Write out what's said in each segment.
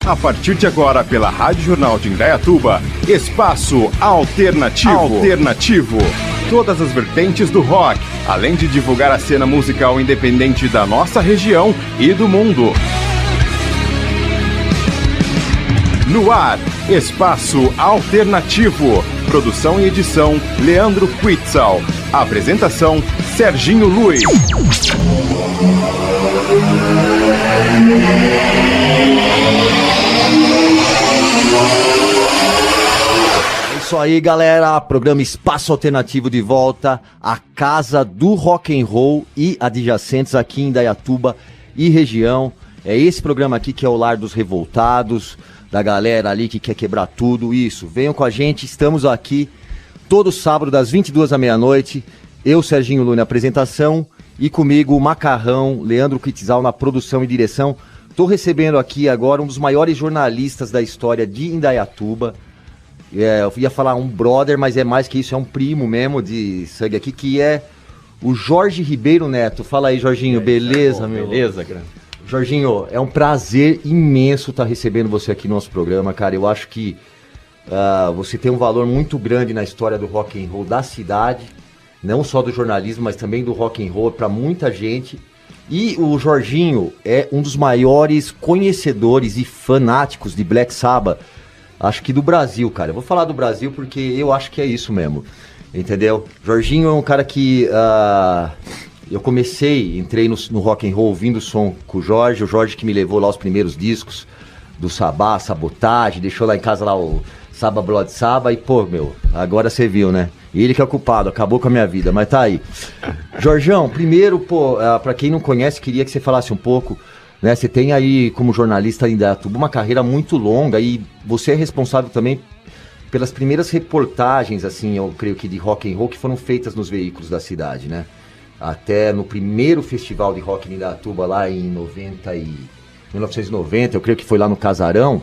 A partir de agora, pela Rádio Jornal de Indaiatuba, Espaço Alternativo. Todas as vertentes do rock, além de divulgar a cena musical independente da nossa região e do mundo. No ar, Espaço Alternativo. Produção e edição, Leandro Quitzal. Apresentação, Serginho Luiz. É isso aí, galera. Programa Espaço Alternativo de volta. A casa do rock and roll e adjacentes aqui em Indaiatuba e região. É esse programa aqui que é o lar dos revoltados, da galera ali que quer quebrar tudo. Isso, venham com a gente. Estamos aqui todo sábado das 22 à meia-noite. Eu, Serginho Luiz, na apresentação, e comigo o Macarrão, Leandro Quitzal na produção e direção. Estou recebendo aqui agora um dos maiores jornalistas da história de Indaiatuba. Eu ia falar um brother, mas é mais que isso, é um primo mesmo de sangue aqui, que é o Jorge Ribeiro Neto. Fala aí, Jorginho, beleza, meu? Beleza, grande. Jorginho, é um prazer imenso estar recebendo você aqui no nosso programa, cara. Eu acho que você tem um valor muito grande na história do rock and roll da cidade, não só do jornalismo, mas também do rock and roll para muita gente. E o Jorginho é um dos maiores conhecedores e fanáticos de Black Sabbath, acho que do Brasil, cara. Eu vou falar do Brasil porque eu acho que é isso mesmo, entendeu? Jorginho é um cara que eu entrei no rock and roll ouvindo o som com o Jorge que me levou lá os primeiros discos do Sabbath, Sabotage, deixou lá em casa lá o Sabbath Blood Sabbath e pô, meu, agora você viu, né? Ele que é o culpado, acabou com a minha vida, mas tá aí. Jorjão, primeiro, pô, pra quem não conhece, queria que você falasse um pouco, né? Você tem aí como jornalista em Indaiatuba uma carreira muito longa e você é responsável também pelas primeiras reportagens, assim, eu creio que de rock and roll que foram feitas nos veículos da cidade, né? Até no primeiro festival de rock em Indaiatuba lá em 1990, eu creio que foi lá no Casarão.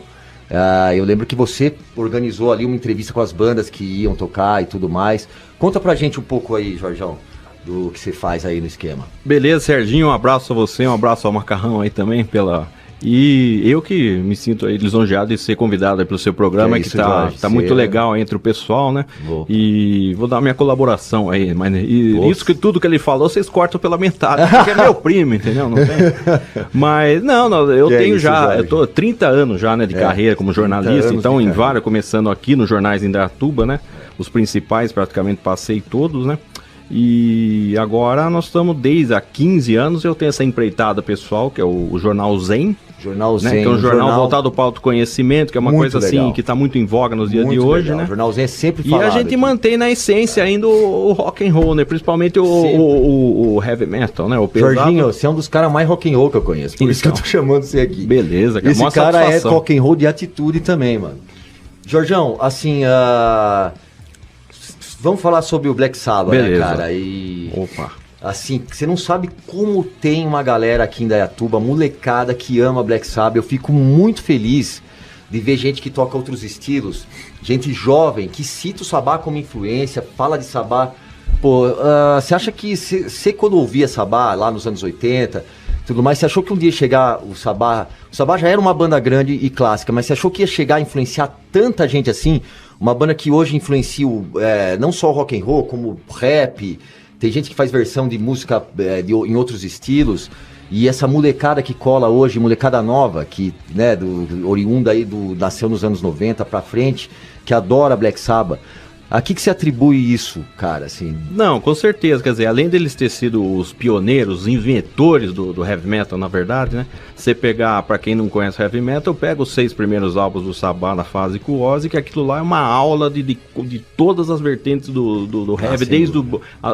Eu lembro que você organizou ali uma entrevista com as bandas que iam tocar e tudo mais. Conta pra gente um pouco aí, Jorjão, do que você faz aí no esquema. Beleza, Serginho, um abraço a você, um abraço ao Macarrão aí também E eu que me sinto aí lisonjeado de ser convidado aí pelo seu programa, que tá muito legal entre o pessoal, né? E vou dar minha colaboração aí, mas isso que tudo que ele falou, vocês cortam pela metade, porque é meu primo, entendeu? Não tem. Mas, eu tenho eu tô 30 anos já, né, de carreira como jornalista, então começando aqui nos jornais em Indaiatuba, né? Os principais praticamente passei todos, né? E agora nós estamos desde há 15 anos, eu tenho essa empreitada pessoal, que é o Jornal Zen. Jornal Zen, né? Que é um jornal voltado para o autoconhecimento, que é uma coisa legal, assim, que está muito em voga nos dias de hoje, legal, né? O Jornal Zen é sempre falado. E a gente aqui mantém na essência ainda o rock and roll, né? Principalmente o heavy metal, né? O pesado. Jorginho, você é um dos caras mais rock and roll que eu conheço, por isso que eu tô chamando você aqui. Beleza, cara. Esse cara é rock and roll de atitude também, mano. Jorjão, assim, vamos falar sobre o Black Sabbath, beleza, né, cara? Opa. Assim, você não sabe como tem uma galera aqui em Indaiatuba, molecada que ama Black Sabbath. Eu fico muito feliz de ver gente que toca outros estilos, gente jovem que cita o Sabbath como influência, fala de Sabbath. Pô, você acha que você quando ouvia Sabbath lá nos anos 80, tudo mais, você achou que um dia ia chegar o Sabbath já era uma banda grande e clássica, mas você achou que ia chegar a influenciar tanta gente assim? Uma banda que hoje influencia não só o rock and roll, como rap. Tem gente que faz versão de música em outros estilos. E essa molecada que cola hoje, molecada nova, que, né, oriunda aí nasceu nos anos 90 pra frente, que adora Black Sabbath. A que se atribui isso, cara, assim? Não, com certeza, quer dizer, além deles ter sido os pioneiros, os inventores do heavy metal, na verdade, né? Você pegar, pra quem não conhece heavy metal, pega os 6 primeiros álbuns do Sabbath na fase com o Ozzy, que aquilo lá é uma aula de todas as vertentes do heavy, desde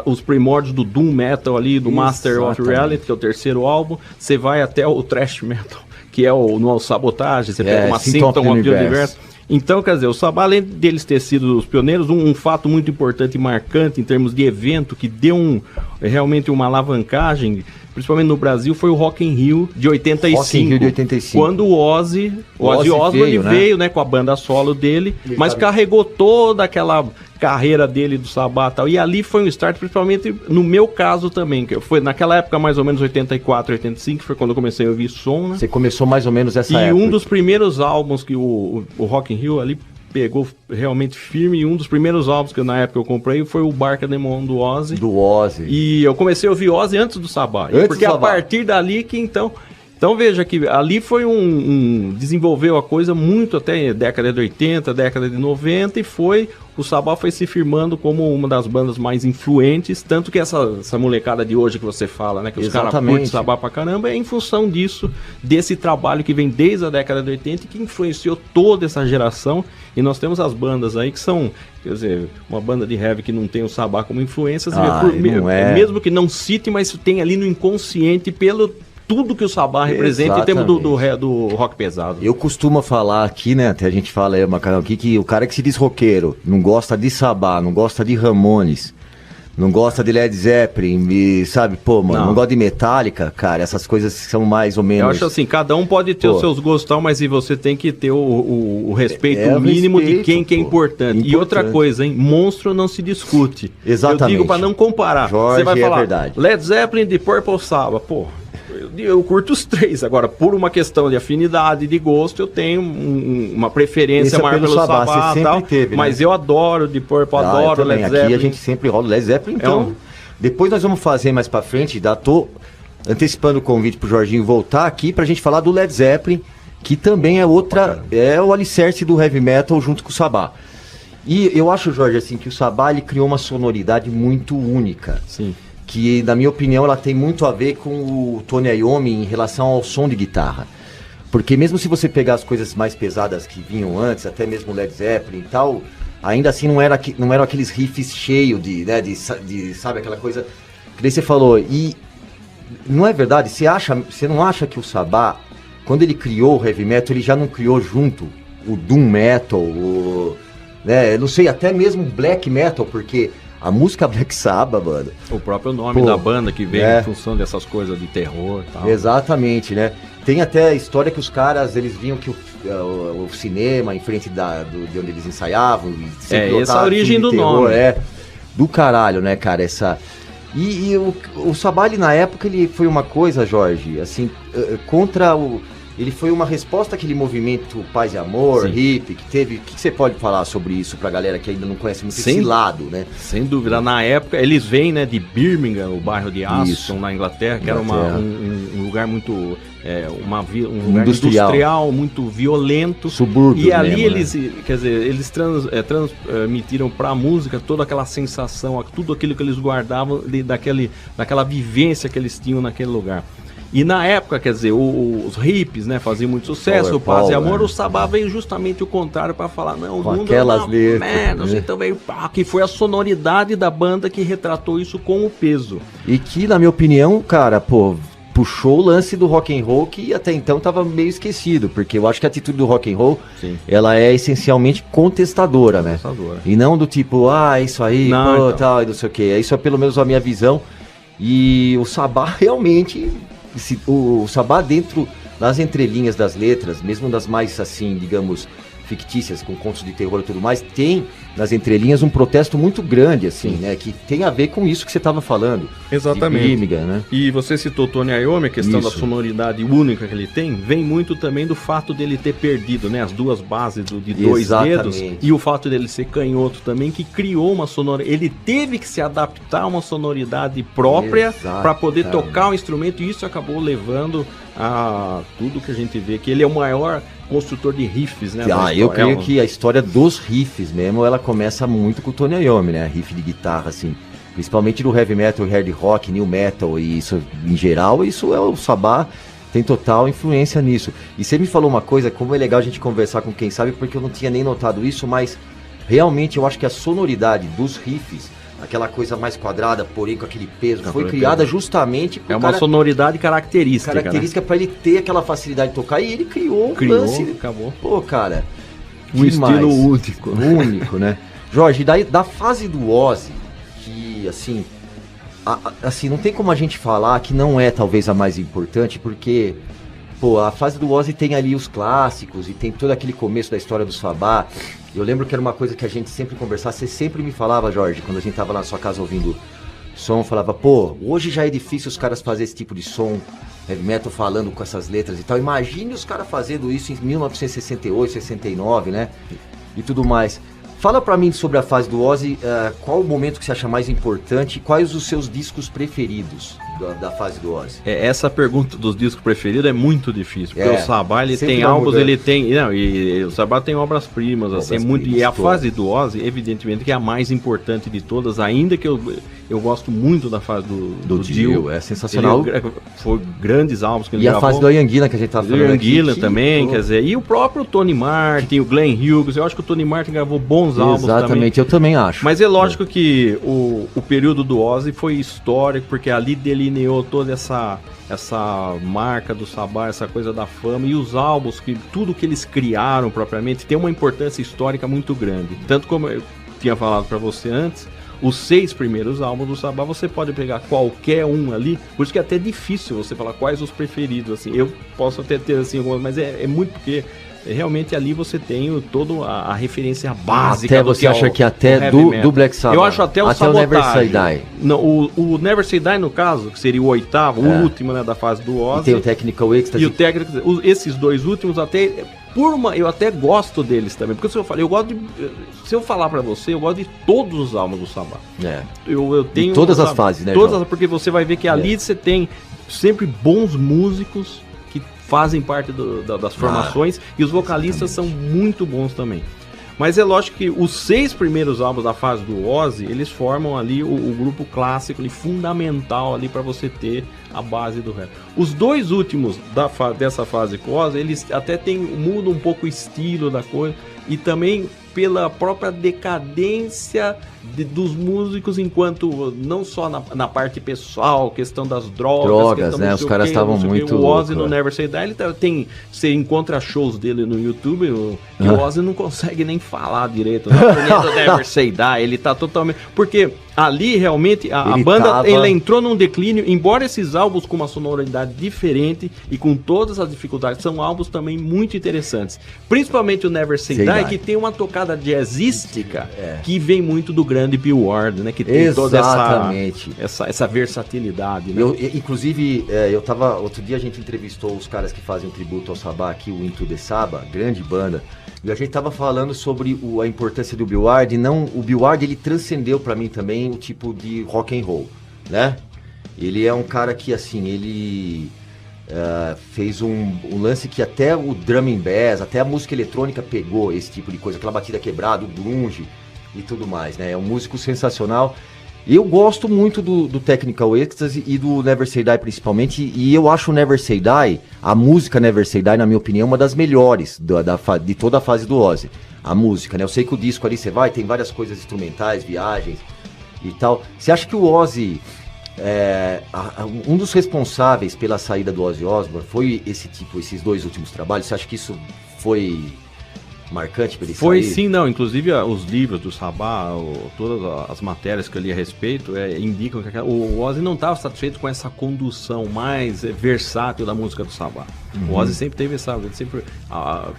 os primórdios do doom metal ali, do Master of Reality, que é o terceiro álbum, você vai até o thrash metal, que é no Sabotage, você pega uma Symptom of the Universe. Então, quer dizer, o Sabbath, além deles ter sido os pioneiros, um fato muito importante e marcante em termos de evento, que deu realmente uma alavancagem, principalmente no Brasil, foi o Rock in Rio de 85. Rock in Rio de 85. Quando o Ozzy Osbourne veio, né, com a banda solo dele, mas carregou toda aquela carreira dele do Sabá e tal. E ali foi um start, principalmente no meu caso também, que foi naquela época mais ou menos 84, 85, foi quando eu comecei a ouvir som, né? Você começou mais ou menos essa E época. um dos primeiros álbuns que o Rock in Rio ali pegou realmente firme, e um dos primeiros álbuns que na época eu comprei foi o Barca Demon do Ozzy. Do Ozzy. E eu comecei a ouvir Ozzy antes do Sabá. Antes Porque do a Sabá. partir dali que então veja que ali foi desenvolveu a coisa muito até década de 80, década de 90, e o Sabá foi se firmando como uma das bandas mais influentes, tanto que essa molecada de hoje que você fala, né, que os caras curtem Sabá pra caramba, é em função desse trabalho que vem desde a década de 80 e que influenciou toda essa geração. E nós temos as bandas aí que são, quer dizer, uma banda de heavy que não tem o Sabá como influência, mesmo que não cite, mas tem ali no inconsciente pelo tudo que o Sabá representa em termos do rock pesado. Eu costumo falar aqui, né, até a gente fala aí, Macarrão, aqui, que o cara que se diz roqueiro, não gosta de Sabá, não gosta de Ramones, não gosta de Led Zeppelin, e, sabe, pô, mano, não gosta de Metallica, cara, essas coisas são mais ou menos... Eu acho assim, cada um pode ter os seus gostos e tal, mas você tem que ter o respeito mínimo de quem que é importante. E outra coisa, hein, monstro não se discute. Exatamente. Eu digo pra não comparar. Jorge, você vai falar, verdade. Led Zeppelin de Purple Sabbath, pô... Eu curto os três. Agora, por uma questão de afinidade, de gosto, eu tenho uma preferência maior pelo Sabá e tal. Teve, mas, né? Eu adoro de Purple, adoro Led Zeppelin. Aqui a gente sempre rola Led Zeppelin, então... Depois nós vamos fazer mais pra frente, tô antecipando o convite pro Jorginho voltar aqui pra gente falar do Led Zeppelin, que também é o alicerce do heavy metal junto com o Sabá. E eu acho, Jorge, assim, que o Sabá, ele criou uma sonoridade muito única. Sim. Que, na minha opinião, ela tem muito a ver com o Tony Iommi em relação ao som de guitarra. Porque mesmo se você pegar as coisas mais pesadas que vinham antes, até mesmo Led Zeppelin e tal, ainda assim não eram aqueles riffs cheios de sabe, aquela coisa que daí você falou. E não é verdade? Você não acha que o Sabá, quando ele criou o heavy metal, ele já não criou junto o doom metal, né, não sei, até mesmo black metal, porque... A música Black Sabbath, mano. O próprio nome da banda que veio em função dessas coisas de terror e tal. Exatamente, né? Tem até a história que os caras, eles viam que o cinema em frente de onde eles ensaiavam. Essa é a origem do nome. Do caralho, né, cara? E o Sabá, na época, ele foi uma coisa, Jorge, assim, contra o... Ele foi uma resposta àquele movimento Paz e Amor, hippie, que teve... O que você pode falar sobre isso pra galera que ainda não conhece muito esse lado, né? Sem dúvida. Na época, eles vêm, né, de Birmingham, o bairro de Aston, na Inglaterra, que era um lugar muito... um lugar industrial, muito violento. Subúrbio. E ali mesmo, eles, né? Quer dizer, eles transmitiram pra música toda aquela sensação, tudo aquilo que eles guardavam daquela vivência que eles tinham naquele lugar. E na época, quer dizer, os hippies, né, faziam muito sucesso, o Paz e Amor, o Sabá veio justamente o contrário para falar, não, o mundo aquelas letras, merda, então veio, que foi a sonoridade da banda que retratou isso com o peso. E que, na minha opinião, cara, puxou o lance do rock and roll que até então tava meio esquecido, porque eu acho que a atitude do rock and roll, ela é essencialmente contestadora, né? E não do tipo, isso aí, não, tal, e não sei o que. Isso é pelo menos a minha visão. E o Sabá realmente... O Sabá, dentro das entrelinhas das letras, mesmo das mais, assim, digamos, fictícias, com contos de terror e tudo mais, tem nas entrelinhas um protesto muito grande, assim, né? Que tem a ver com isso que você estava falando. Exatamente. De Birmingham, né? E você citou Tony Iommi, a questão da sonoridade única que ele tem, vem muito também do fato dele ter perdido, né, as duas bases de dois dedos, e o fato dele ser canhoto também, que criou uma sonoridade. Ele teve que se adaptar a uma sonoridade própria para poder tocar o instrumento, e isso acabou levando a tudo que a gente vê, que ele é o maior construtor de riffs, né? Eu creio que a história dos riffs mesmo, ela começa muito com o Tony Iommi, né? Riff de guitarra, assim, principalmente do heavy metal, hard rock, new metal, e isso em geral, isso é o Sabá, tem total influência nisso. E você me falou uma coisa, como é legal a gente conversar com quem sabe, porque eu não tinha nem notado isso, mas realmente eu acho que a sonoridade dos riffs, aquela coisa mais quadrada, porém com aquele peso, foi criada justamente por uma sonoridade característica, né? Para ele ter aquela facilidade de tocar, e ele criou um lance. Acabou. Pô, cara, um estilo único. Único, né? Jorge, daí da fase do Ozzy, que assim, assim, não tem como a gente falar que não é talvez a mais importante, porque pô, a fase do Ozzy tem ali os clássicos e tem todo aquele começo da história do Sabá. Eu lembro que era uma coisa que a gente sempre conversava, você sempre me falava, Jorge, quando a gente tava lá na sua casa ouvindo som, falava, pô, hoje já é difícil os caras fazerem esse tipo de som, heavy metal falando com essas letras e tal. Imagine os caras fazendo isso em 1968, 69, né? E tudo mais. Fala pra mim sobre a fase do Ozzy, qual o momento que você acha mais importante e quais os seus discos preferidos da fase do Ozzy? Essa pergunta dos discos preferidos é muito difícil, porque o Sabá, ele tem vai álbuns, mudando. ele tem... Não, e o Sabá tem obras-primas, assim, é muito... E a fase do Ozzy, evidentemente, que é a mais importante de todas, ainda que eu gosto muito da fase do Dio. É sensacional. Foi grandes álbuns que ele E gravou. a fase do Ian Gillan que a gente tava falando Ian Gillan também, pô. quer dizer, e o próprio Tony Martin, o Glenn Hughes, eu acho que o Tony Martin gravou bons álbuns também. Exatamente, eu também acho. Mas é lógico que o período do Ozzy foi histórico, porque ali delineou toda essa marca do Sabá, essa coisa da fama, e os álbuns, tudo que eles criaram propriamente, tem uma importância histórica muito grande. Tanto como eu tinha falado para você antes, os 6 primeiros álbuns do Sabá, você pode pegar qualquer um ali, por isso que é até difícil você falar quais os preferidos, assim, eu posso até ter assim algumas, mas é muito porque realmente ali você tem toda a referência básica. Até você acha que até do Black Sabbath. Eu acho até o Sabotage. o Never Say Die. Não, o Never Say Die, no caso, que seria o oitavo, o último, né, da fase do Ozzy. E tem o Technical Ecstasy. E o Technical, esses dois últimos até... eu até gosto deles também, porque se eu falar pra você, eu gosto de todos os álbuns do Sabá. Eu tenho todas as fases, né, todas, porque você vai ver que ali você tem sempre bons músicos que fazem parte das formações, e os vocalistas são muito bons também. Mas é lógico que os 6 primeiros álbuns da fase do Ozzy, eles formam ali o grupo clássico ali, fundamental ali para você ter a base do rap. Os 2 últimos dessa fase com o Ozzy, eles até mudam um pouco o estilo da coisa, e também pela própria decadência dos músicos, enquanto não só na parte pessoal, questão das drogas, né? Os caras estavam muito o Ozzy no louco, Never Say Die, você encontra shows dele no YouTube, o Ozzy não consegue nem falar direito, né? Do Never Say Die, ele tá totalmente... Porque ali realmente a banda ela entrou num declínio, embora esses álbuns com uma sonoridade diferente e com todas as dificuldades, são álbuns também muito interessantes. Principalmente o Never Say Die, que tem uma tocada jazzística que vem muito do grande Bill Ward, né? Que tem toda essa versatilidade, né? Inclusive, outro dia a gente entrevistou os caras que fazem um tributo ao Sabá aqui, o Into the Sabbath, grande banda, e a gente tava falando sobre a importância do Bill Ward, o Bill Ward, ele transcendeu pra mim também o tipo de rock and roll, né? Ele é um cara que, assim, ele fez um lance que até o drum and bass, até a música eletrônica pegou esse tipo de coisa, aquela batida quebrada, o grunge e tudo mais, né? É um músico sensacional. Eu gosto muito do Technical Ecstasy e do Never Say Die principalmente, e eu acho o Never Say Die, a música Never Say Die, na minha opinião, uma das melhores de toda a fase do Ozzy. A música, né? Eu sei que o disco ali tem várias coisas instrumentais, viagens e tal. Você acha que o Ozzy, um dos responsáveis pela saída do Ozzy Osbourne foi esses 2 últimos trabalhos? Você acha que isso foi marcante para ele Foi sair? sim, não. Inclusive os livros do Sabá, todas as matérias que eu li a respeito, indicam que o Ozzy não estava satisfeito com essa condução mais versátil da música do Sabá. O Ozzy sempre teve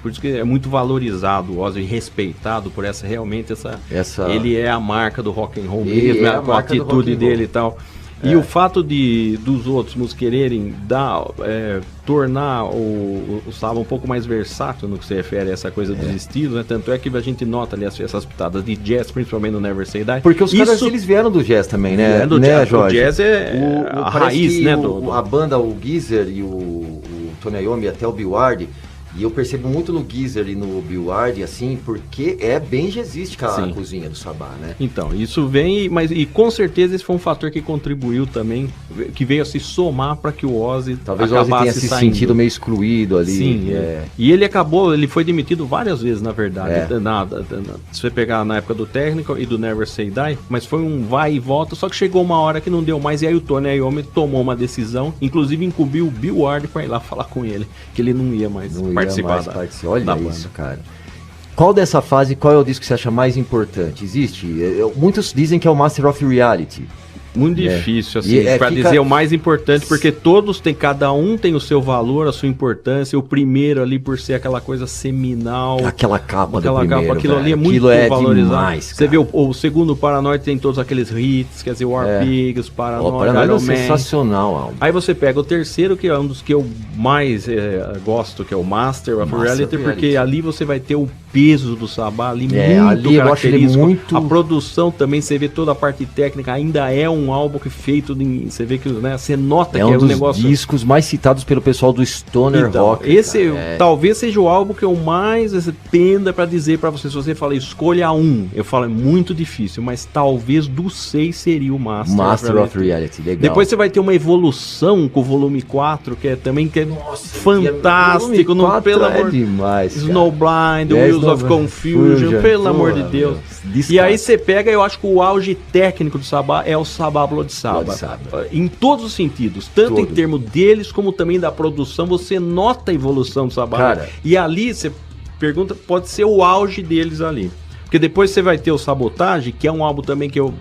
por isso que é muito valorizado o Ozzy, respeitado por realmente essa ele é a marca do rock and roll mesmo, com a atitude dele e tal. E o fato dos outros músicos quererem tornar o Sabá um pouco mais versátil no que se refere a essa coisa dos estilos, né? Tanto é que a gente nota ali essas pitadas de jazz, principalmente no Never Say Die. Porque os caras, eles vieram do jazz também, né? Jorge? O jazz é a raiz, né? A banda, o Geezer e o Tony Iommi, até o Bill Ward, e eu percebo muito no Geezer e no Bill Ward, assim, porque é bem jazzística a cozinha do Sabá, né? Então, isso vem, e com certeza esse foi um fator que contribuiu também, que veio a se somar para que o Ozzy talvez o Ozzy tenha se sentido meio excluído ali. Sim, e ele foi demitido várias vezes, na verdade. Se você pegar na época do Technical e do Never Say Die, mas foi um vai e volta, só que chegou uma hora que não deu mais, e aí o Tony Iommi tomou uma decisão, inclusive incumbiu o Bill Ward para ir lá falar com ele, que ele não ia mais participar. Olha isso, cara. Qual dessa fase, qual é o disco que você acha mais importante? Existe? Muitos dizem que é o Master of Reality. Muito difícil, assim, pra dizer o mais importante, porque todos tem, cada um tem o seu valor, a sua importância. O primeiro ali, por ser aquela coisa seminal. Aquela capa do primeiro, aquilo ali é muito valorizado. Você vê o segundo Paranoid tem todos aqueles hits, quer dizer, o War Pigs, Paranoid, Iron Man. É sensacional. Aí você pega o terceiro, que é um dos que eu mais gosto, que é o Master of Reality, porque ali você vai ter o peso do Sabá ali, muito ali eu acho ele muito... A produção também, você vê toda a parte técnica, ainda é um álbum que feito, você vê que, né, você nota que é um negócio... discos mais citados pelo pessoal do Stoner Rock. Esse talvez seja o álbum que eu mais penda pra dizer pra você, se você fala, escolha um, eu falo, é muito difícil, mas talvez dos 6 seria o Master of Reality, legal. Depois você vai ter uma evolução com o volume 4, que é também fantástico, pelo amor demais, Snowblind, Wheels of Confusion, pelo amor de Deus. E aí você pega, eu acho que o auge técnico do Sabá é o Sabá Blood Sabbath. Em todos os sentidos, tanto em termos deles como também da produção, você nota a evolução do Sabá. Cara, e ali você pergunta, pode ser o auge deles ali. Porque depois você vai ter o Sabotage, que é um álbum também que eu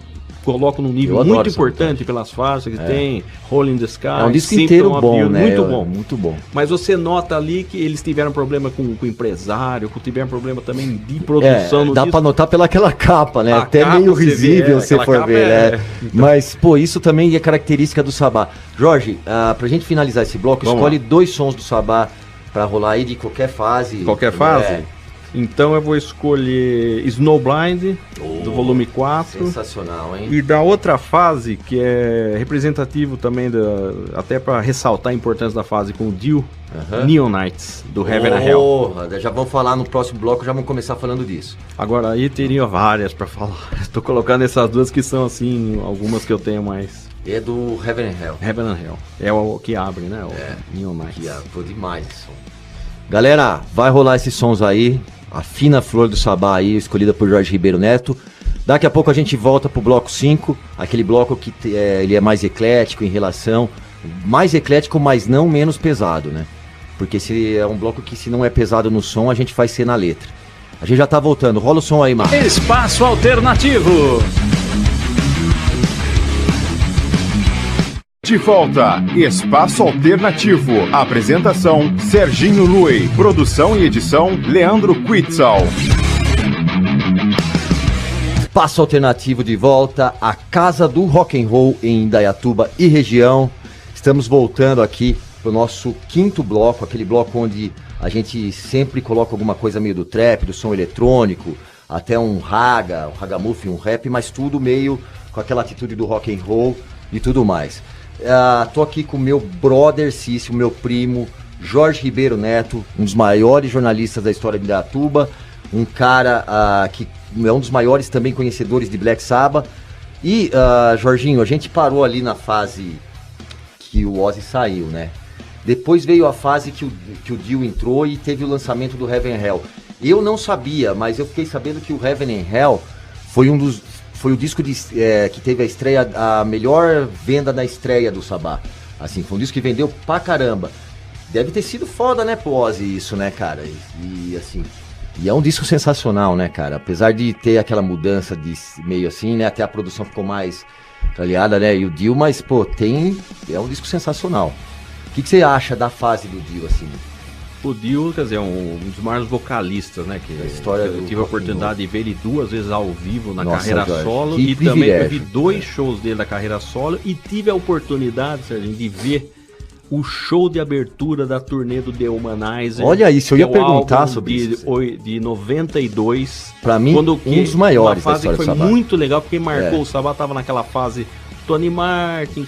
coloco num nível muito importante pelas faixas que tem, Hole in the Sky. É um disco inteiro bom, né? Muito bom. Mas você nota ali que eles tiveram problema com o empresário, tiveram problema também de produção no dá disco. Pra notar pelaquela capa, né? A até capa meio risível se for ver, Então... Mas, pô, isso também é característica do Sabá. Jorge, pra gente finalizar esse bloco, escolhe 2 sons do Sabá pra rolar aí de qualquer fase. Qualquer fase? Então eu vou escolher Snowblind, do volume 4. Sensacional, hein? E da outra fase, que é representativo também, até para ressaltar a importância da fase com o Dio, Neon Knights, do Heaven and Hell. Já vamos falar no próximo bloco, já vamos começar falando disso. Agora aí teria várias para falar. Estou colocando essas duas que são assim, algumas que eu tenho mais. É do Heaven and Hell. Heaven and Hell. É o que abre, né? O Neon Knights. Foi demais esse som. Galera, vai rolar esses sons aí. A fina flor do Sabá aí, escolhida por Jorge Ribeiro Neto. Daqui a pouco a gente volta pro bloco 5, aquele bloco que ele é mais eclético em relação... Mais eclético, mas não menos pesado, né? Porque se é um bloco que se não é pesado no som, a gente faz ser na letra. A gente já tá voltando, rola o som aí, Marcos. Espaço Alternativo. De volta, Espaço Alternativo. Apresentação, Serginho Lui. Produção e edição, Leandro Quitzal. Espaço Alternativo de volta, a casa do rock and roll em Indaiatuba e região. Estamos voltando aqui pro nosso 5º bloco, aquele bloco onde a gente sempre coloca alguma coisa meio do trap, do som eletrônico, até um ragamuffin, um rap, mas tudo meio com aquela atitude do rock and roll e tudo mais. Tô aqui com o meu brother Cício, meu primo Jorge Ribeiro Neto, um dos maiores jornalistas da história de Indaiatuba, um cara que é um dos maiores também conhecedores de Black Sabbath. E, Jorginho, a gente parou ali na fase que o Ozzy saiu, né? Depois veio a fase que o Dio entrou e teve o lançamento do Heaven and Hell. Eu não sabia, mas eu fiquei sabendo que o Heaven and Hell foi o disco que teve a estreia, a melhor venda na estreia do Sabá. Assim, foi um disco que vendeu pra caramba. Deve ter sido foda, né, pro Ozzy isso, né, cara? E assim, e é um disco sensacional, né, cara? Apesar de ter aquela mudança de meio assim, né, até a produção ficou mais aliada, né, e o Dio, mas, pô, é um disco sensacional. O que você acha da fase do Dio, assim? O Dio, quer dizer, é um dos maiores vocalistas, né? Que eu tive a oportunidade de ver ele 2 vezes ao vivo na carreira solo. E também eu vi 2 shows dele da carreira solo. E tive a oportunidade, Serginho, de ver o show de abertura da turnê do The Humanizer. Olha isso, eu ia perguntar sobre isso. De 92. Pra mim, um dos maiores da história do Sabá. Foi muito legal, porque marcou. O Sabá tava naquela fase... Tony Martin,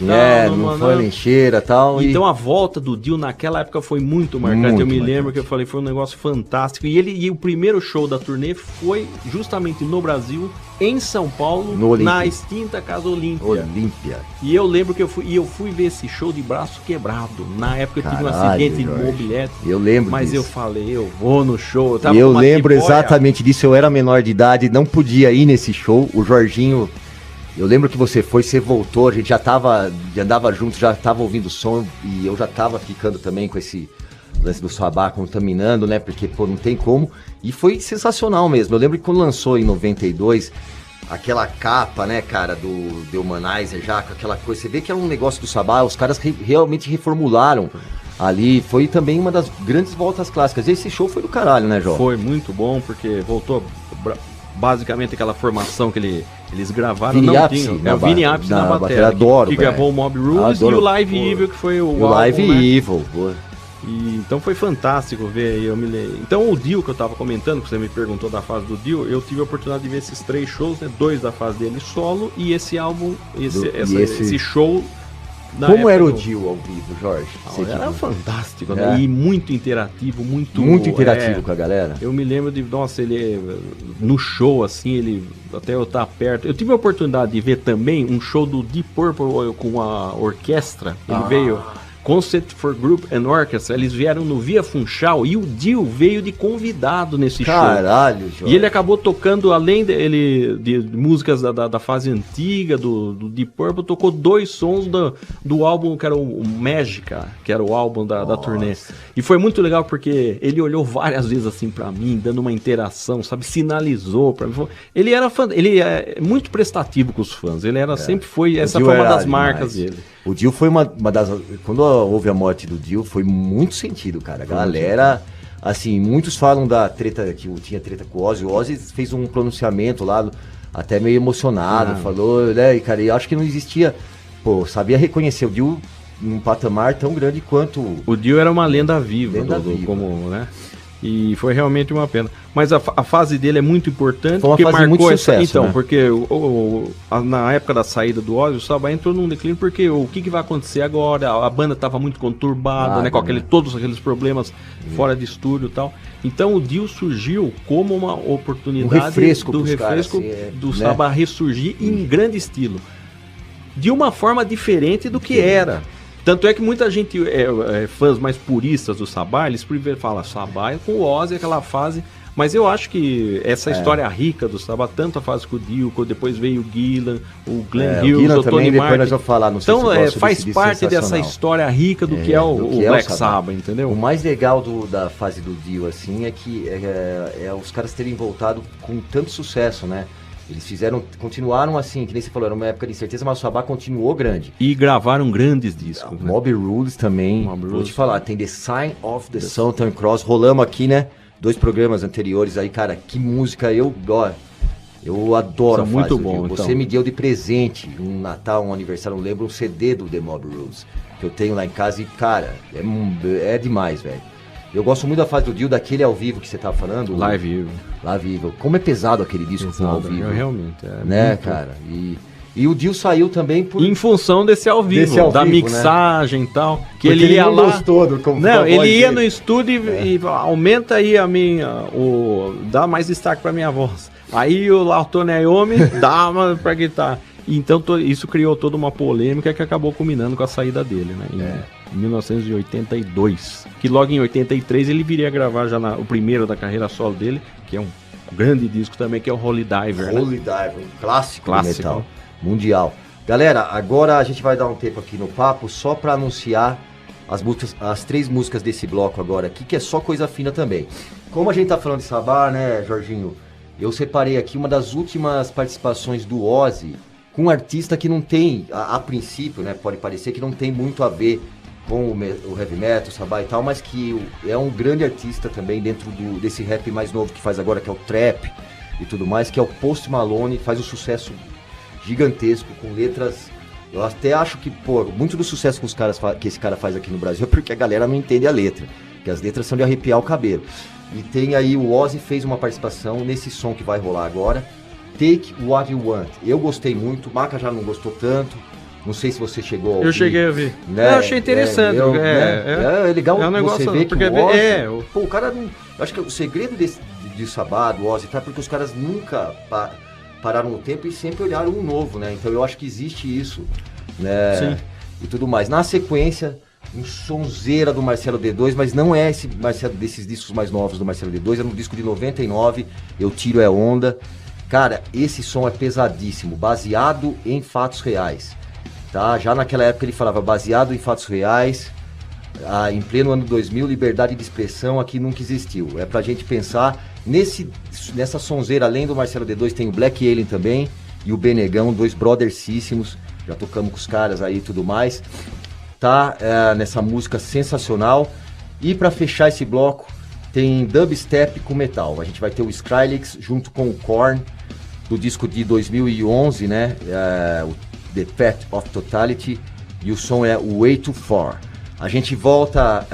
não foi lixeira e tal. Então a volta do Dio naquela época foi muito marcante. Eu me lembro que eu falei, foi um negócio fantástico. E o primeiro show da turnê foi justamente no Brasil, em São Paulo, na extinta Casa Olímpia. E eu lembro que eu fui ver esse show de braço quebrado. Na época eu tive um acidente de mobilete. Eu lembro Mas disso. eu falei, eu vou no show. Eu lembro exatamente disso. Eu era menor de idade, não podia ir nesse show. O Jorginho... Eu lembro que você voltou, a gente já andava junto, já tava ouvindo o som e eu já tava ficando também com esse lance do Sabá contaminando, né? Porque, pô, não tem como. E foi sensacional mesmo. Eu lembro que quando lançou em 92, aquela capa, né, cara, do The Humanizer já, com aquela coisa. Você vê que é um negócio do Sabá, os caras realmente reformularam ali. Foi também uma das grandes voltas clássicas. E esse show foi do caralho, né, Jó? Foi muito bom, porque voltou basicamente aquela formação que eles gravaram. Vini não Appice, tinha, o Vini Appice na bateria, adoro, que gravou o Mob Rules, adoro, e o Live Evil, que foi o Live álbum, né? Evil, boa. Então foi fantástico ver aí, Então o Dio que eu tava comentando, que você me perguntou da fase do Dio, eu tive a oportunidade de ver esses 3 shows, né? 2 da fase dele solo e esse álbum, esse show. Como era o Dio ao vivo, Jorge? Era fantástico, né? E muito interativo, muito interativo com a galera. Eu me lembro de, nossa, ele no show, assim, ele até eu estar perto. Eu tive a oportunidade de ver também um show do Deep Purple com a orquestra. Ele veio... Concert for Group and Orchestra, eles vieram no Via Funchal e o Dio veio de convidado nesse show. Caralho, Jorge. E ele acabou tocando, além de músicas da fase antiga, do Deep Purple, tocou 2 sons do álbum que era o Magica, que era o álbum da turnê. E foi muito legal porque ele olhou várias vezes assim pra mim, dando uma interação, sabe? Sinalizou pra mim. Ele é muito prestativo com os fãs, sempre foi, essa foi uma das marcas dele. O Dio foi uma das... Quando houve a morte do Dio, foi muito sentido, cara. A galera, assim, muitos falam da treta, que tinha treta com o Ozzy. O Ozzy fez um pronunciamento lá, até meio emocionado, falou, né, e cara, eu acho que não existia... Pô, sabia reconhecer o Dio num patamar tão grande quanto... O Dio era uma lenda viva, como, né? E foi realmente uma pena. Mas a fase dele é muito importante. Foi uma fase muito sucesso, então, né? porque na época da saída do Ozzy, o Sabá entrou num declínio, porque o que vai acontecer agora? A banda estava muito conturbada, né? Com todos aqueles problemas fora de estúdio e tal. Então o Dio surgiu como uma oportunidade do refresco do Sabá ressurgir em grande estilo. De uma forma diferente do que era. Tanto é que muita gente, fãs mais puristas do Sabá, eles primeiro falam Sabá com o Ozzy, aquela fase, mas eu acho que essa história rica do Sabá, tanto a fase com o Dio, depois veio o Gillan, o Glenn Hughes, o Tony Martin. Então faz parte dessa história rica do que é o Black Sabbath, entendeu? O mais legal da fase do Dio, assim, é que os caras terem voltado com tanto sucesso, né? Eles continuaram assim, que nem você falou, era uma época de incerteza, mas o Sabá continuou grande. E gravaram grandes discos. Né? Mob Rules também, vou te falar, tem The Sign of the Southern Cross, rolamos aqui, né, 2 programas anteriores aí, cara, que música, eu adoro a fase muito do bom, Dio. Você me deu de presente, um Natal, um aniversário, não lembro, um CD do The Mob Rules, que eu tenho lá em casa e, cara, é demais, velho. Eu gosto muito da fase do Dio, daquele ao vivo que você tava falando. Live Evil. Como é pesado aquele disco com ao vivo. Realmente. Né, muito... cara? E o Dio saiu também em função desse ao vivo, da mixagem, né? E tal. Que porque ele ia lá. Gostou não, ele ia no estúdio e aumenta aí dá mais destaque pra minha voz. Aí o Tony Iommi dá pra guitarra. Então isso criou toda uma polêmica que acabou culminando com a saída dele, né? Em 1982. Que logo em 83 ele viria a gravar já o primeiro da carreira solo dele, que é um grande disco também, que é o Holy Diver. Holy Diver, um clássico do metal mundial. Galera, agora a gente vai dar um tempo aqui no papo só para anunciar as 3 músicas desse bloco agora aqui, que é só coisa fina também. Como a gente tá falando de Sabá, né, Jorginho? Eu separei aqui uma das últimas participações do Ozzy com um artista que não tem, a princípio, né, pode parecer que não tem muito a ver com o heavy metal, Sabá e tal, mas que é um grande artista também dentro desse rap mais novo que faz agora, que é o trap e tudo mais, que é o Post Malone, faz um sucesso gigantesco, com letras... Eu até acho que, muito do sucesso que esse cara faz aqui no Brasil é porque a galera não entende a letra, porque as letras são de arrepiar o cabelo. E tem aí, o Ozzy fez uma participação nesse som que vai rolar agora, Take What You Want. Eu gostei muito, o Maca já não gostou tanto, não sei se você chegou a ouvir. Eu cheguei a ver. Né? Eu achei interessante. É legal um negócio, você ver que porque o Ozzy... o cara não... Eu acho que o segredo de Sabá, do Ozzy, tá porque os caras nunca pararam no tempo e sempre olharam um novo, né? Então eu acho que existe isso, né? Sim. E tudo mais. Na sequência, um sonzeira do Marcelo D2, mas não é esse Marcelo, desses discos mais novos do Marcelo D2, é um disco de 99, Eu Tiro é Onda. Cara, esse som é pesadíssimo, baseado em fatos reais. Tá? Já naquela época ele falava baseado em fatos reais, em pleno ano 2000, liberdade de expressão aqui nunca existiu. É pra gente pensar nessa sonzeira, além do Marcelo D2, tem o Black Alien também e o Benegão, 2 brothersíssimos, já tocamos com os caras aí e tudo mais, tá? Nessa música sensacional. E pra fechar esse bloco, tem dubstep com metal. A gente vai ter o Skrillex junto com o Korn, do disco de 2011, né? O The Path of Totality, e o som é Way Too Far. A gente volta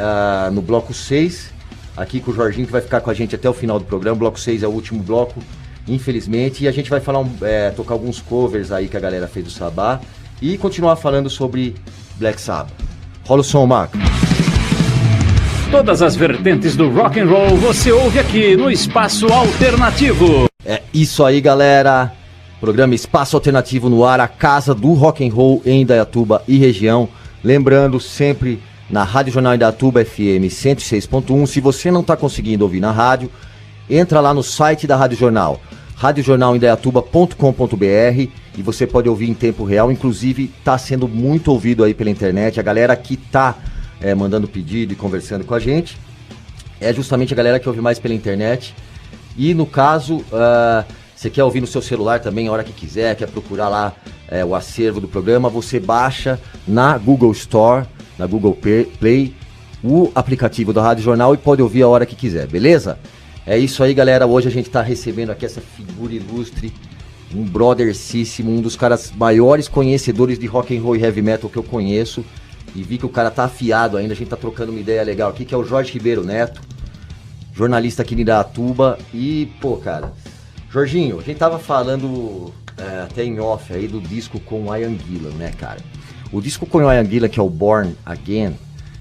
no bloco 6, aqui com o Jorginho, que vai ficar com a gente até o final do programa. O bloco 6 é o último bloco, infelizmente, e a gente vai falar tocar alguns covers aí que a galera fez do Sabá e continuar falando sobre Black Sabbath. Rola o som, Marco. Todas as vertentes do rock and roll você ouve aqui no Espaço Alternativo. É isso aí, galera. Programa Espaço Alternativo no ar, a casa do rock and roll em Indaiatuba e região. Lembrando sempre na Rádio Jornal Indaiatuba FM 106.1. Se você não está conseguindo ouvir na rádio, entra lá no site da Rádio Jornal, radiojornalindaiatuba.com.br, e você pode ouvir em tempo real. Inclusive está sendo muito ouvido aí pela internet. A galera que está mandando pedido e conversando com a gente é justamente a galera que ouve mais pela internet. E no caso, você quer ouvir no seu celular também a hora que quiser, quer procurar lá o acervo do programa, você baixa na Google Store, na Google Play, o aplicativo da Rádio Jornal e pode ouvir a hora que quiser, beleza? É isso aí, galera. Hoje a gente tá recebendo aqui essa figura ilustre, um brothersíssimo, um dos caras maiores conhecedores de rock and roll e heavy metal que eu conheço. E vi que o cara tá afiado ainda, a gente tá trocando uma ideia legal aqui, que é o Jorge Ribeiro Neto, jornalista aqui em Indaiatuba. E, pô, cara, Jorginho, a gente tava falando até em off aí do disco com o Ian Gillan, né, cara? O disco com o Ian Gillan, que é o Born Again,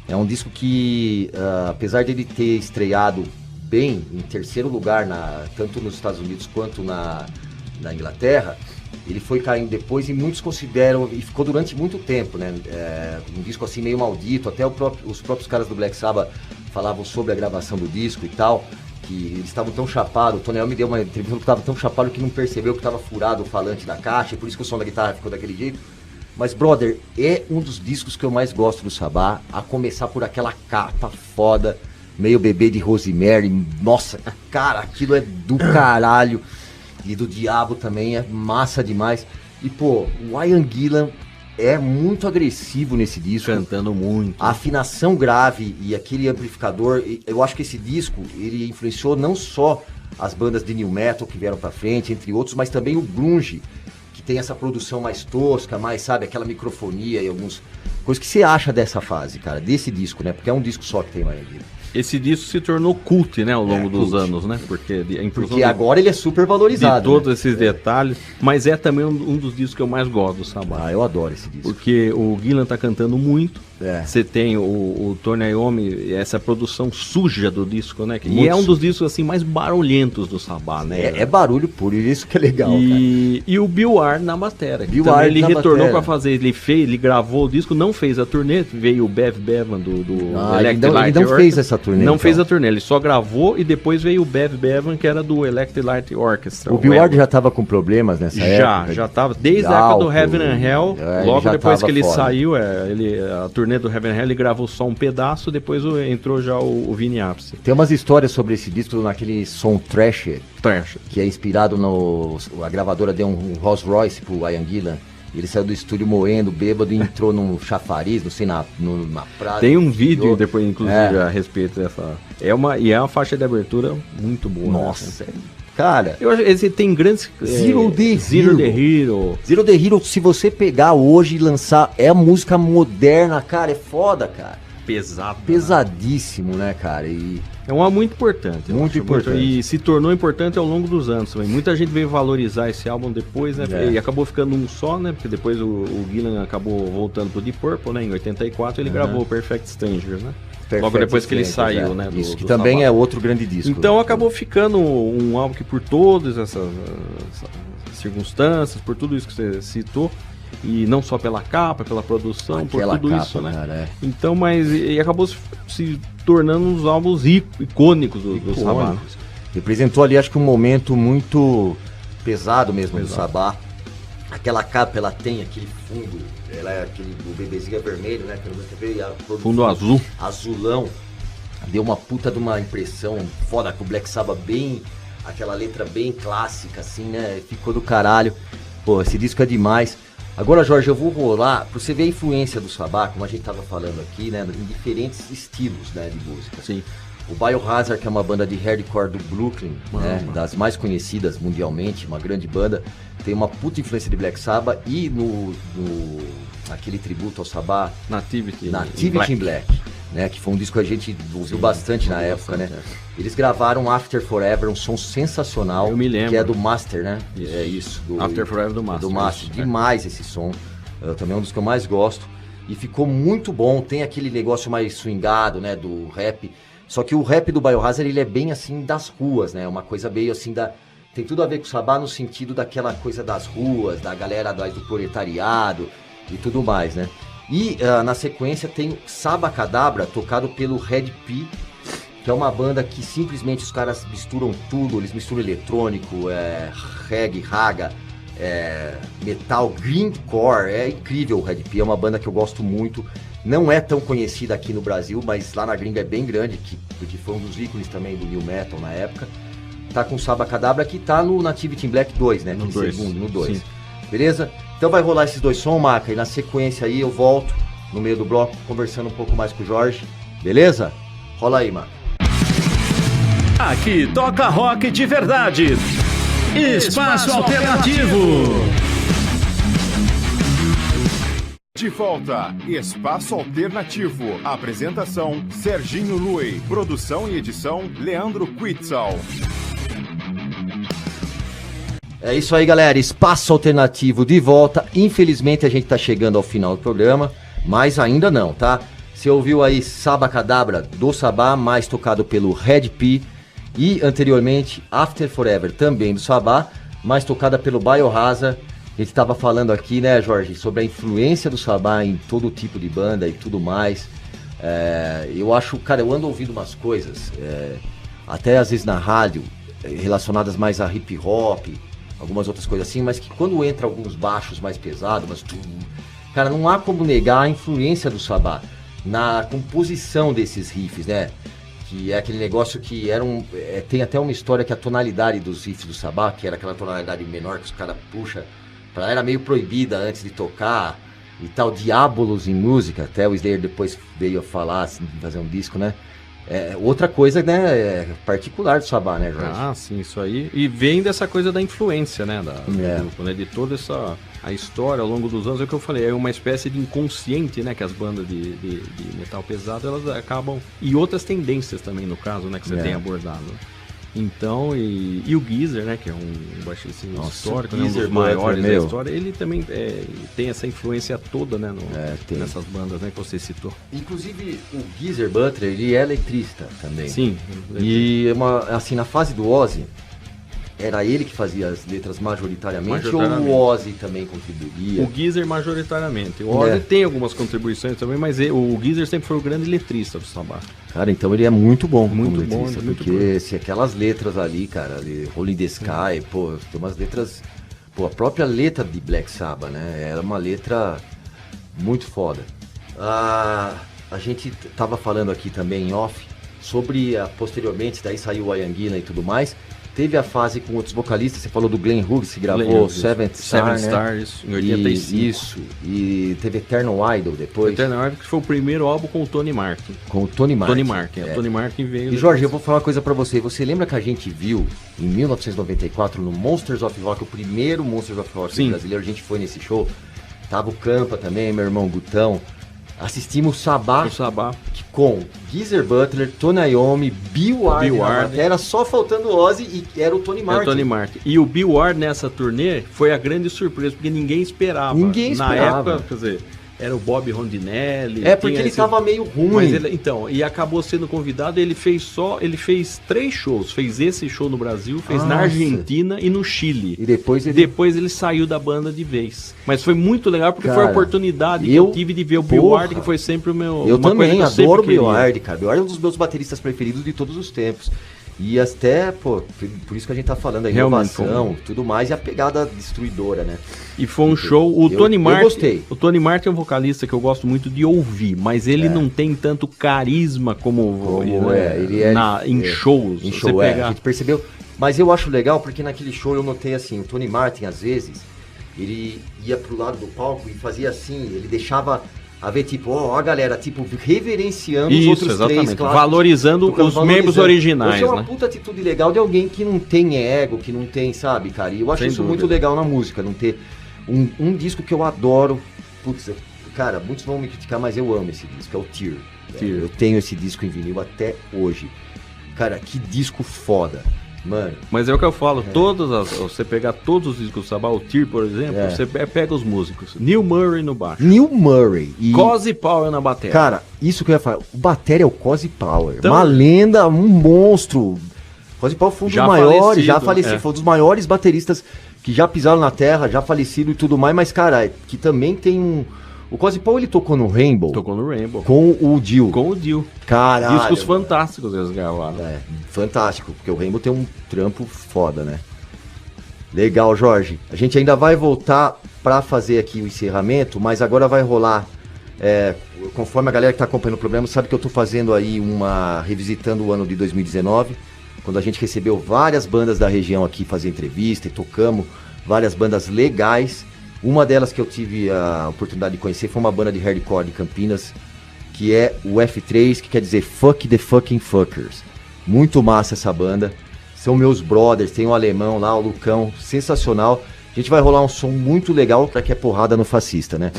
é um disco que, apesar dele ter estreado bem, em terceiro lugar, tanto nos Estados Unidos quanto na Inglaterra, ele foi caindo depois e muitos consideram, e ficou durante muito tempo, né? Um disco assim meio maldito, até os próprios caras do Black Sabbath falavam sobre a gravação do disco e tal, que eles estavam tão chapados. O Tony Iommi me deu uma entrevista que estava tão chapado que não percebeu que estava furado o falante da caixa, e por isso que o som da guitarra ficou daquele jeito. Mas, brother, é um dos discos que eu mais gosto do Sabá, a começar por aquela capa foda, meio bebê de Rosemary. Nossa, cara, aquilo é do caralho. E do Diabo também, é massa demais. E, pô, o Ian Gillan é muito agressivo nesse disco. Cantando muito. A afinação grave e aquele amplificador, eu acho que esse disco, ele influenciou não só as bandas de new metal que vieram pra frente, entre outros, mas também o grunge, que tem essa produção mais tosca, mais, sabe, aquela microfonia e alguns... coisas que você acha dessa fase, cara, desse disco, né? Porque é um disco só que tem o Ian Gillan. Esse disco se tornou cult, né, ao longo dos anos, né? Porque agora ele é super valorizado. De todos esses detalhes, mas é também um dos discos que eu mais gosto do Sabá. Eu adoro esse disco. Porque o Gillan tá cantando muito. Você tem o Tony Iommi, essa produção suja do disco, né? E é um dos discos assim mais barulhentos do Sabá, né? É barulho puro, isso que é legal, cara. E o Bill Ward na bateria. Ele retornou para fazer, ele gravou o disco, não fez a turnê, veio o Bev Bevan do Electric Light Orchestra. Ele não fez essa turnê. Não fez a turnê, ele só gravou e depois veio o Bev Bevan, que era do Electric Light Orchestra. O Bill Ward já tava com problemas nessa época? Já tava, desde a época do Heaven and Hell, logo depois que ele saiu, a turnê do Heaven and Hell, ele gravou só um pedaço, depois entrou já o Vinny Appice. Tem umas histórias sobre esse disco naquele som Thrasher, que é inspirado a gravadora deu um Rolls Royce pro Ian Gillan. Ele saiu do estúdio moendo, bêbado, e entrou num chafariz, não sei, na praia. Tem um vídeo depois, inclusive, a respeito dessa... É uma faixa de abertura muito boa. Nossa, né? Cara... Eu acho que esse tem grandes... Zero the Hero. Zero the Hero, se você pegar hoje e lançar, é música moderna, cara, é foda, cara. Pesadíssimo, né, cara? E... é um álbum muito importante. Muito importante. E se tornou importante ao longo dos anos também. Muita gente veio valorizar esse álbum depois, né? E acabou ficando um só, né? Porque depois o Gillan acabou voltando pro Deep Purple, né? Em 84 ele gravou o Perfect Stranger, né? Logo depois que ele saiu, né? Isso, que também é outro grande disco. Então acabou ficando um álbum que, por todas essas circunstâncias, por tudo isso que você citou, e não só pela capa, pela produção, por tudo isso, né? Cara, Então, mas e acabou se tornando uns álbuns icônicos do Sabá. Representou ali, acho que um momento muito pesado mesmo do Sabá. Aquela capa, ela tem aquele fundo, o bebezinho é vermelho, né? Fundo azul. Azulão. Deu uma puta de uma impressão foda com o Black Sabbath bem... Aquela letra bem clássica, assim, né? Ficou do caralho. Pô, esse disco é demais. Agora, Jorge, eu vou rolar pra você ver a influência do Sabbath, como a gente tava falando aqui, né? Em diferentes estilos, né, de música. Sim. O Biohazard, que é uma banda de hardcore do Brooklyn, né? Das mais conhecidas mundialmente, uma grande banda. Tem uma puta influência de Black Sabbath e aquele tributo ao Sabbath... Nativity in Black. Né, que foi um disco que a gente ouviu bastante na época, né? Eles gravaram After Forever, um som sensacional. Eu me lembro. Que é do Master, né? Isso. É isso. After Forever do Master. Do Master. Demais esse som. Também é um dos que eu mais gosto. E ficou muito bom. Tem aquele negócio mais swingado, né? Do rap. Só que o rap do Biohazard, ele é bem assim das ruas, né? Uma coisa meio assim da... Tem tudo a ver com o Sabbath no sentido daquela coisa das ruas, da galera do proletariado e tudo mais, né? E na sequência tem Sabacadabra, tocado pelo Red P, que é uma banda que simplesmente os caras misturam tudo, eles misturam eletrônico, reggae, raga, metal, grindcore, é incrível o Red P, é uma banda que eu gosto muito, não é tão conhecida aqui no Brasil, mas lá na gringa é bem grande, porque foi um dos ícones também do New Metal na época. Tá com o Sabacadabra, que tá no Nativity in Black 2, né? No 2. Segundo, no 2. Beleza? Então vai rolar esses dois sons, Maca, e na sequência aí eu volto no meio do bloco conversando um pouco mais com o Jorge, beleza? Rola aí, Maca. Aqui toca rock de verdade. Espaço Alternativo. De volta, Espaço Alternativo. Apresentação, Serginho Lui. Produção e edição, Leandro Quitzel. É isso aí, galera. Espaço Alternativo de volta. Infelizmente a gente tá chegando ao final do programa, mas ainda não, tá? Você ouviu aí Sabacadabra do Sabbath, mais tocado pelo Red P, e anteriormente After Forever, também do Sabbath, mais tocada pelo Biohazard. A gente tava falando aqui, né, Jorge, sobre a influência do Sabbath em todo tipo de banda e tudo mais. Eu acho, cara, eu ando ouvindo umas coisas, até às vezes na rádio, relacionadas mais a hip hop, algumas outras coisas assim, mas que quando entra alguns baixos mais pesados, cara, não há como negar a influência do Sabbath na composição desses riffs, né? Que é aquele negócio que tem até uma história que a tonalidade dos riffs do Sabbath, que era aquela tonalidade menor que os caras puxam, ela era meio proibida antes de tocar e tal, Diabolos em música, até o Slayer depois veio a falar, assim, fazer um disco, né? Outra coisa, né, particular do Sabbath, né, Jorge? Ah, sim, isso aí. E vem dessa coisa da influência, né, do grupo, né, de toda a história ao longo dos anos, é o que eu falei, é uma espécie de inconsciente, né, que as bandas de metal pesado, elas acabam... E outras tendências também, no caso, né, que você tem abordado. Então, e o Geezer, né, que é um baixista histórico, né, um dos maiores da história, ele também tem essa influência toda, né, nessas bandas, né, que você citou. Inclusive, o Geezer Butler, ele é letrista também. Sim. E, assim, na fase do Ozzy, era ele que fazia as letras majoritariamente. Ou o Ozzy também contribuía? O Geezer majoritariamente. O Ozzy tem algumas contribuições também, mas o Geezer sempre foi o grande letrista do Sabbath. Cara, então ele é muito bom. Muito bom, porque se aquelas letras ali, cara, Rolling the Sky, pô, tem umas letras... Pô, a própria letra de Black Sabbath, né? Era uma letra muito foda. A gente tava falando aqui também em off sobre, posteriormente, daí saiu o Ian Gillan e tudo mais. Teve a fase com outros vocalistas, você falou do Glenn Hughes, que gravou Seventh Star, isso, em 85. Isso, e teve Eternal Idol depois. Eternal Idol, que foi o primeiro álbum com o Tony Martin. Com o Tony Martin. O Tony Martin veio... E Jorge, eu vou falar uma coisa pra você. Você lembra que a gente viu, em 1994, no Monsters of Rock, o primeiro Monsters of Rock brasileiro, a gente foi nesse show, tava o Campa também, meu irmão Gutão. Assistimos o Sabbath com Geezer Butler, Tony Iommi, Bill Ward. Era só faltando o Ozzy e era o Tony Martin. E o Bill Ward nessa turnê foi a grande surpresa, porque ninguém esperava. Na época, quer dizer, era o Bob Rondinelli. Porque ele tava meio ruim. Mas e acabou sendo convidado, ele fez 3 shows. Fez esse show no Brasil, fez na Argentina e no Chile. E depois ele saiu da banda de vez. Mas foi muito legal, porque foi a oportunidade que eu tive de ver o Bill Ward, que foi sempre o meu... Eu também adoro o Bill Ward, cara. Bill Ward é um dos meus bateristas preferidos de todos os tempos. E até, pô, por isso que a gente tá falando, a inovação, tudo mais, e a pegada destruidora, né? E foi um show, o Tony Martin... Eu gostei. O Tony Martin é um vocalista que eu gosto muito de ouvir, mas ele não tem tanto carisma como ele é em shows. Em show, a gente percebeu. Mas eu acho legal, porque naquele show eu notei assim, o Tony Martin, às vezes, ele ia pro lado do palco e fazia assim, ele deixava... a ver, tipo, ó, a galera, tipo, reverenciando os outros exatamente. três, claro, valorizando os membros originais, isso é uma né? puta atitude legal de alguém que não tem ego, que não tem, sabe, cara? E eu acho isso muito legal na música, não ter um disco que eu adoro. Putz, cara, muitos vão me criticar, mas eu amo esse disco, é o Tear. Eu tenho esse disco em vinil até hoje. Cara, que disco foda. Mano. Mas é o que eu falo, você pegar todos os discos do Sabá, o Tear, por exemplo, você pega os músicos. Neil Murray no baixo. Neil Murray. E Cozy Powell na bateria. Cara, isso que eu ia falar. O bateria é o Cozy Powell. Então, uma lenda, um monstro. Cozy Powell foi um dos maiores, já falecido, foi um dos maiores bateristas que já pisaram na terra, já falecido e tudo mais, mas, cara, que também tem um... O Cozy Powell, ele tocou no Rainbow. Tocou no Rainbow. Com o Dio. Com o Dio. Caralho. Discos fantásticos eles gravaram. Fantástico, porque o Rainbow tem um trampo foda, né? Legal, Jorge. A gente ainda vai voltar pra fazer aqui o encerramento, mas agora vai rolar, conforme a galera que tá acompanhando o programa, sabe que eu tô fazendo aí revisitando o ano de 2019, quando a gente recebeu várias bandas da região aqui fazer entrevista e tocamos várias bandas legais. Uma delas que eu tive a oportunidade de conhecer foi uma banda de hardcore de Campinas, que é o F3, que quer dizer Fuck the Fucking Fuckers. Muito massa essa banda. São meus brothers, tem um alemão lá, o Lucão, sensacional. A gente vai rolar um som muito legal pra que é porrada no fascista, né?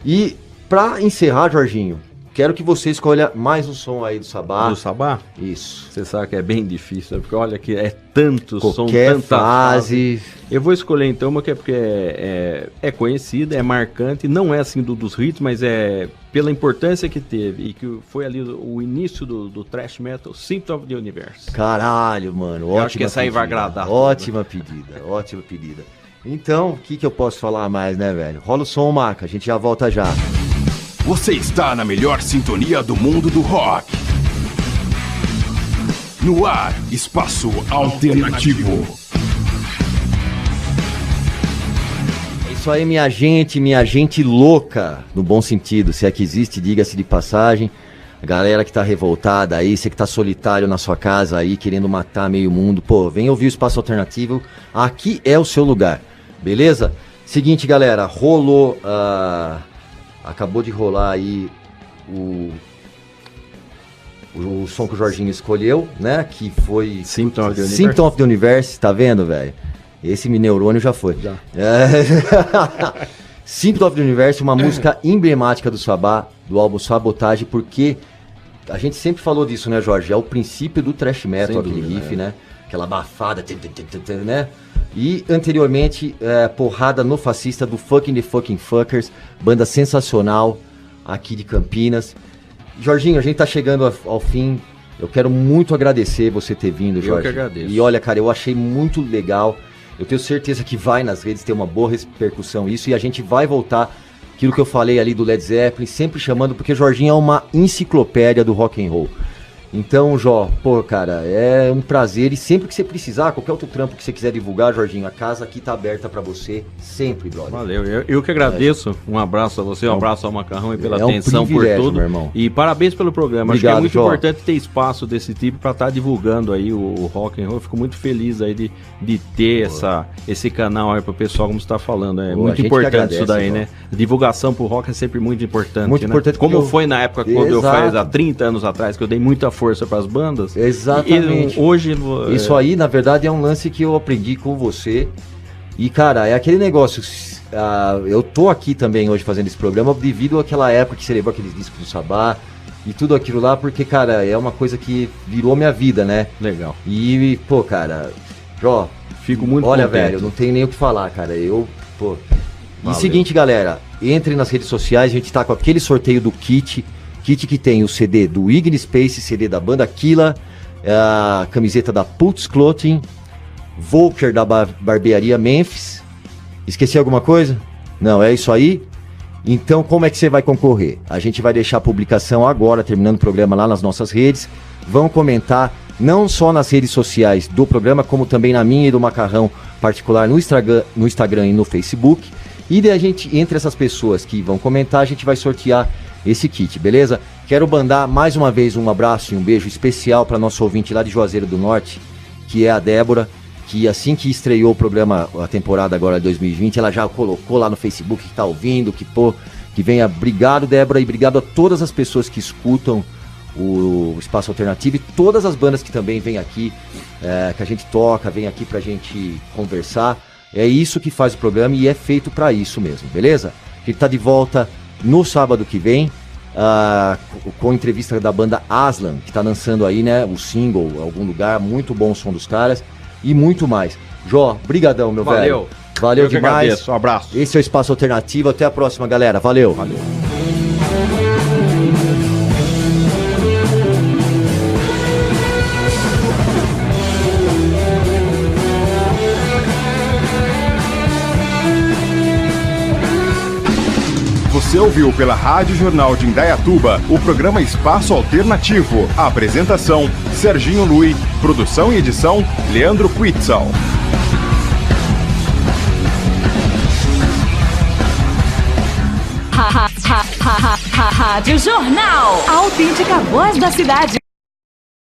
E pra encerrar, Jorginho, quero que você escolha mais um som aí do Sabá. Do Sabá? Isso. Você sabe que é bem difícil, porque olha que é tanto som, tanta fase. Eu vou escolher então uma que é porque é conhecida, é marcante, não é assim dos hits, mas é pela importância que teve e que foi ali o início do thrash metal, Symptom of the Universe. Caralho, mano, ótima. Eu acho que essa aí vai agradar. Ótima pedida, ótima pedida. Então, o que eu posso falar mais, né, velho? Rola o som, Maca, a gente já volta já. Você está na melhor sintonia do mundo do rock. No ar, Espaço Alternativo. É isso aí, minha gente louca, no bom sentido, se é que existe, diga-se de passagem. A galera que tá revoltada aí, você que tá solitário na sua casa aí, querendo matar meio mundo, pô, vem ouvir o Espaço Alternativo, aqui é o seu lugar, beleza? Seguinte, galera, rolou... acabou de rolar aí o som que o Jorginho escolheu, né? Que foi Symptom of the Universe, tá vendo, velho? Esse neurônio já foi. Já. Symptom of the Universe, uma música emblemática do Sabá, do álbum Sabotage, porque a gente sempre falou disso, né, Jorge? É o princípio do thrash metal, aquele riff, né? Aquela abafada, né? E anteriormente, porrada no fascista do Fucking the Fucking Fuckers, banda sensacional aqui de Campinas. Jorginho, a gente tá chegando ao fim. Eu quero muito agradecer você ter vindo, Jorge. Eu que agradeço. E olha, cara, eu achei muito legal. Eu tenho certeza que vai nas redes ter uma boa repercussão isso, e a gente vai voltar aquilo que eu falei ali do Led Zeppelin, sempre chamando, porque Jorginho é uma enciclopédia do rock and roll. Então, Jó, pô, cara, é um prazer, e sempre que você precisar, qualquer outro trampo que você quiser divulgar, Jorginho, a casa aqui tá aberta pra você, sempre, brother. Valeu, eu que agradeço, um abraço a você, um abraço ao Macarrão e pela atenção por tudo, meu irmão. E parabéns pelo programa. Obrigado, acho que é muito Jó. importante ter espaço desse tipo pra estar divulgando aí o rock and roll. Eu fico muito feliz aí de ter esse canal aí pro pessoal, como você tá falando, é muito importante agradece, isso daí, Jó. Né? Divulgação pro rock é sempre muito importante, muito né? importante. Como foi na época, quando eu fiz há 30 anos atrás, que eu dei muita força pras bandas. Exatamente. E hoje... Isso aí, na verdade, é um lance que eu aprendi com você. E, cara, é aquele negócio... eu tô aqui também hoje fazendo esse programa devido àquela época que celebrou aqueles discos do Sabá e tudo aquilo lá, porque, cara, é uma coisa que virou minha vida, né? Legal. E, pô, cara... Jó, fico muito olha, contente. velho, não tem nem o que falar, cara. Pô... Valeu. E seguinte, galera, entre nas redes sociais, a gente tá com aquele sorteio do kit que tem o CD do Igni Space, CD da banda Killa, a camiseta da Putz Clothing, Volker da barbearia Memphis. Esqueci alguma coisa? Não, é isso aí? Então, como é que você vai concorrer? A gente vai deixar a publicação agora, terminando o programa lá nas nossas redes. Vão comentar não só nas redes sociais do programa, como também na minha e do Macarrão particular no Instagram e no Facebook. E daí a gente, entre essas pessoas que vão comentar, a gente vai sortear esse kit, beleza? Quero mandar mais uma vez um abraço e um beijo especial para nosso ouvinte lá de Juazeiro do Norte, que é a Débora, que assim que estreou o programa, a temporada agora de 2020, ela já colocou lá no Facebook que tá ouvindo, que venha. Obrigado, Débora, e obrigado a todas as pessoas que escutam o Espaço Alternativo e todas as bandas que também vêm aqui, que a gente toca, vem aqui pra gente conversar. É isso que faz o programa e é feito pra isso mesmo, beleza? A gente tá de volta no sábado que vem, com entrevista da banda Aslan, que tá lançando aí, né, o single, Algum Lugar, muito bom o som dos caras e muito mais. Jó, brigadão, meu velho. Valeu Eu demais. agradeço, um abraço. Esse é o Espaço Alternativo, até a próxima, galera. Valeu. Você ouviu pela Rádio Jornal de Indaiatuba o programa Espaço Alternativo. A apresentação, Serginho Lui. Produção e edição, Leandro Quitzel. Rádio Jornal, a autêntica voz da cidade.